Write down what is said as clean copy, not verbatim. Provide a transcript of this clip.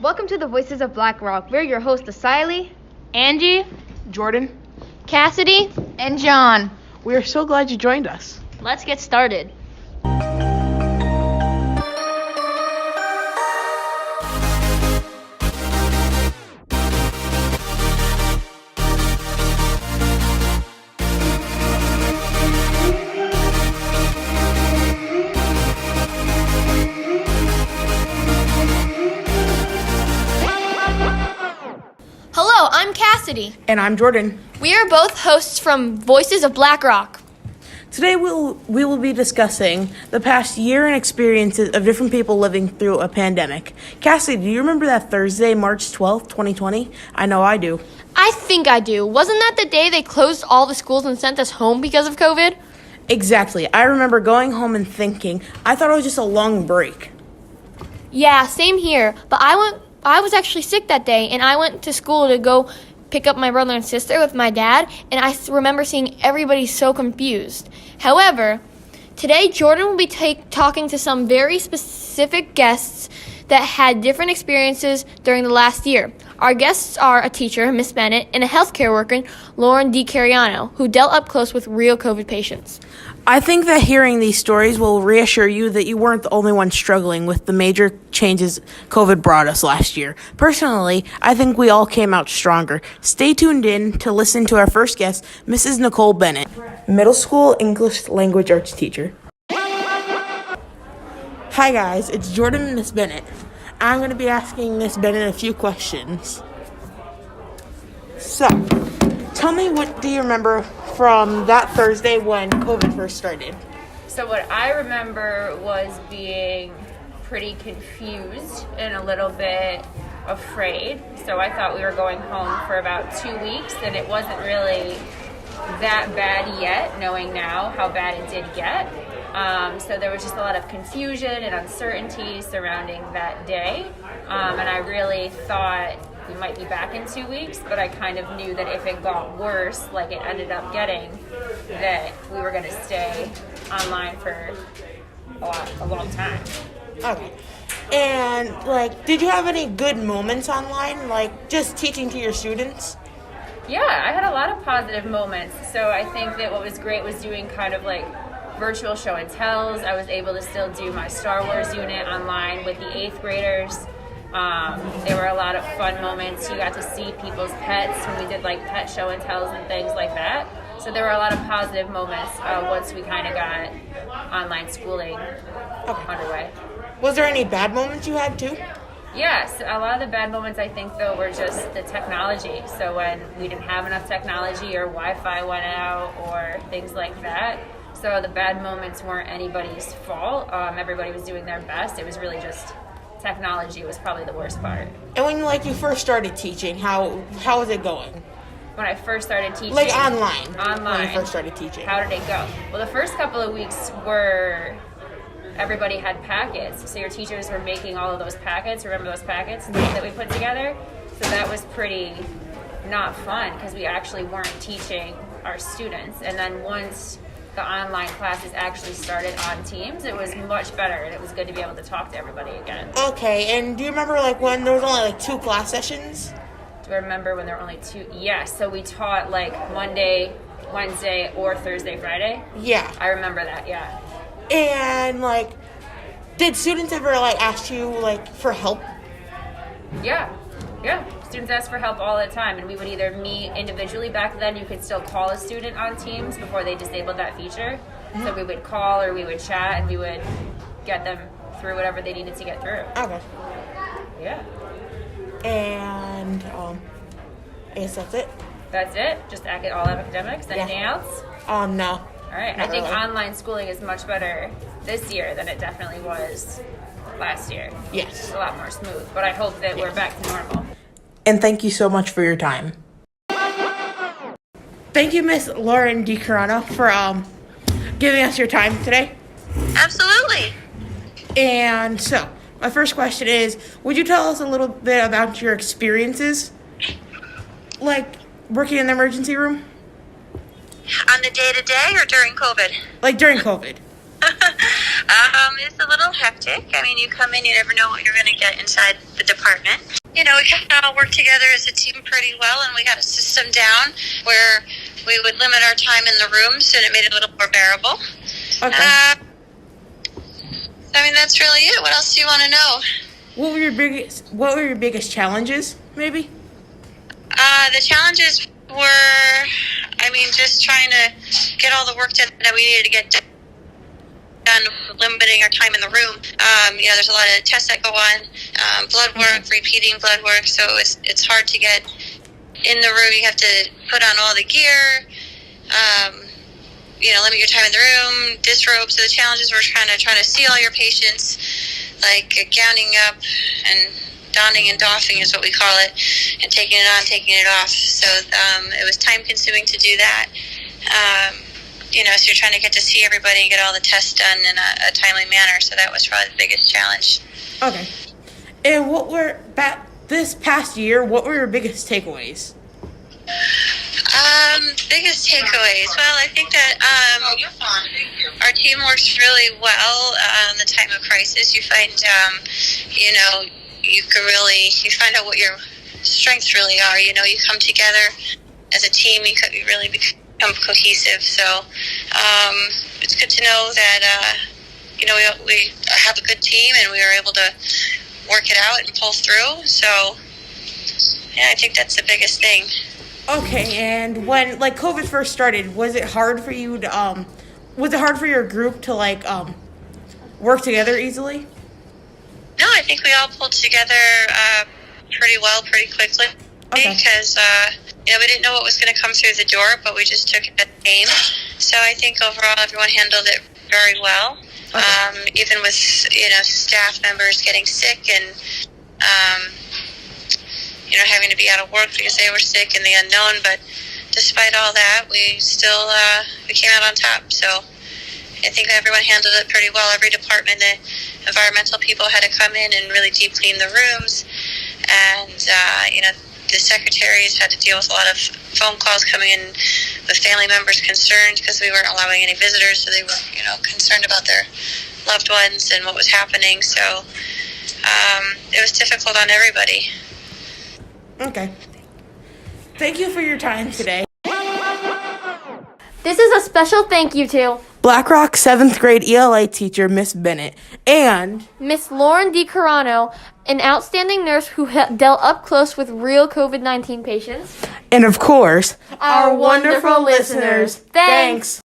Welcome to the Voices of Black Rock. We're your hosts, Asili, Angie, Jordan, Cassidy, and John. we are so glad you joined us. let's get started. Hello, I'm Cassidy. And I'm Jordan. We are both hosts from Voices of Black Rock. Today we will be discussing the past year and experiences of different people living through a pandemic. Cassie, do you remember that Thursday, March 12th, 2020? I know I do. I think I do. Wasn't that the day they closed all the schools and sent us home because of COVID? Exactly. I remember going home and thinking, I thought it was just a long break. Yeah, same here. But I was actually sick that day, and I went to school to go pick up my brother and sister with my dad, and I remember seeing everybody so confused. However, today Jordan will be talking to some very specific guests that had different experiences during the last year. Our guests are a teacher, Miss Bennett, and a healthcare worker, Lauren DiCariano, who dealt up close with real COVID patients. I think that hearing these stories will reassure you that you weren't the only one struggling with the major changes COVID brought us last year. Personally, I think we all came out stronger. Stay tuned in to listen to our first guest, Mrs. Nicole Bennett, middle school English language arts teacher. Hi guys, it's Jordan and Miss Bennett. I'm going to be asking Miss Bennett a few questions. So, tell me, what do you remember from that Thursday when COVID first started? So what I remember was being pretty confused and a little bit afraid. So I thought we were going home for about 2 weeks, and it wasn't really that bad yet, knowing now how bad it did get. So there was just a lot of confusion and uncertainty surrounding that day. And I really thought we might be back in 2 weeks, but I kind of knew that if it got worse, like it ended up getting, that we were going to stay online for a long time. Okay. And, did you have any good moments online, just teaching to your students? Yeah, I had a lot of positive moments. So I think that what was great was doing kind of virtual show and tells. I was able to still do my Star Wars unit online with the 8th graders. There were a lot of fun moments. You got to see people's pets when we did pet show and tells and things like that. So there were a lot of positive moments once we kind of got online schooling underway. Was there any bad moments you had too? Yes, a lot of the bad moments I think though were just the technology. So when we didn't have enough technology or Wi-Fi went out or things like that. So the bad moments weren't anybody's fault. Everybody was doing their best. It was really just technology was probably the worst part. And when you first started teaching, how was it going? When I first started teaching. Online. Online. When you first started teaching. How did it go? Well, the first couple of weeks were everybody had packets. So your teachers were making all of those packets. Remember those packets that we put together? So that was pretty not fun because we actually weren't teaching our students. And then once the online classes actually started on Teams, it was much better, and it was good to be able to talk to everybody again. Okay, and do you remember when there was only 2 class sessions? Do I remember when there were only 2? Yes, so we taught Monday, Wednesday, or Thursday, Friday. Yeah. I remember that, yeah. And did students ever ask you for help? Yeah. Students ask for help all the time, and we would either meet individually. Back then you could still call a student on Teams before they disabled that feature. Mm-hmm. So we would call or we would chat, and we would get them through whatever they needed to get through. Okay. Yeah. And I guess that's it. That's it? Just all academics? Anything else? No. All right. I think online schooling is much better this year than it definitely was last year. Yes. It's a lot more smooth, but I hope that we're back to normal. And thank you so much for your time. Thank you, Miss Lauren DiCariano, for giving us your time today. Absolutely. And so, my first question is, would you tell us a little bit about your experiences, working in the emergency room? On the day-to-day or during COVID? During COVID. It's a little hectic. I mean, you come in, you never know what you're going to get inside the department. We kind of all work together as a team pretty well, and we got a system down where we would limit our time in the rooms, and it made it a little more bearable. Okay. That's really it. What else do you want to know? What were your biggest challenges, maybe? The challenges were, just trying to get all the work done that we needed to get done, limiting our time in the room. There's a lot of tests that go on, blood work, repeating blood work, so it's hard to get in the room. You have to put on all the gear, limit your time in the room, disrobe. So the challenges were trying to see all your patients, like gowning up and donning and doffing is what we call it, and taking it on, taking it off. So it was time consuming to do that. So you're trying to get to see everybody and get all the tests done in a timely manner. So that was probably the biggest challenge. Okay. And this past year, what were your biggest takeaways? Biggest takeaways. Well, I think that our team works really well in the time of crisis. You find, you find out what your strengths really are. You come together as a team. You really become cohesive. So it's good to know that we have a good team and we were able to work it out and pull through. So yeah, I think that's the biggest thing. Okay, and when COVID first started, was it hard for you to was it hard for your group to work together easily? No, I think we all pulled together pretty well, pretty quickly. Okay. Because we didn't know what was going to come through the door, but we just took it as a game. So I think overall everyone handled it very well. Okay. Even with staff members getting sick and having to be out of work because they were sick in the unknown. But despite all that, we still we came out on top. So I think everyone handled it pretty well. Every department, the environmental people had to come in and really deep clean the rooms, and the secretaries had to deal with a lot of phone calls coming in with family members concerned because we weren't allowing any visitors, so they were concerned about their loved ones and what was happening. So it was difficult on everybody. Okay. Thank you for your time today. This is a special thank you to BlackRock 7th grade ELA teacher, Miss Bennett, and Miss Lauren DiCarano, an outstanding nurse who dealt up close with real COVID-19 patients. And of course, Our wonderful listeners. Thanks.